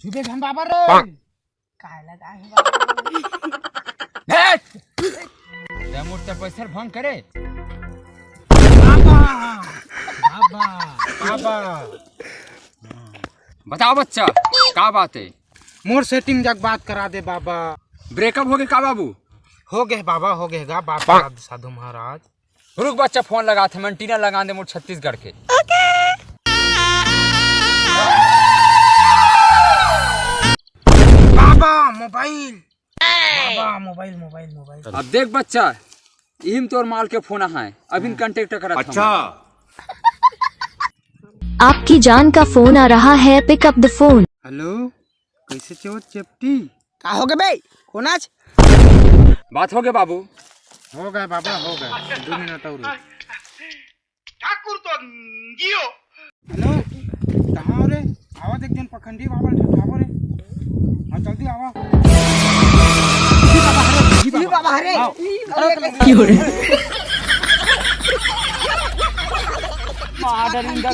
छुपे घन बाबा रे काय लगा है बाबा रे मोटा पैसा भंग करे बाबा बाबा बाबा बताओ बच्चा क्या बात है। मोर सेटिंग जग बात करा दे बाबा। ब्रेकअप हो गए का बाबू? हो गए बाबा हो गए गा बाबा साधु महाराज। रुक बच्चा फोन लगा थे मंटीना लगा दे मोर छत्तीसगढ़ के। बाबा मोबाइल बाबा मोबाइल मोबाइल मोबाइल। अब देख बच्चा इहिम तोर माल के फोन है अभी कांटेक्ट करा। अच्छा आपकी जान का फोन आ रहा है, pick up the phone. Hello कैसे चो चेपटी का हो गए बे कौन आज बात हो गए बाबू। हो गए बाबा हो गए 2 मिनट और ठाकुर तो जियो। हेलो कहाँ हो रे आवाज एक जन पखंडी बाबा ठाबो रे हां जल्दी आवा। जी बाबा हरे की हो रे मां डरिंदा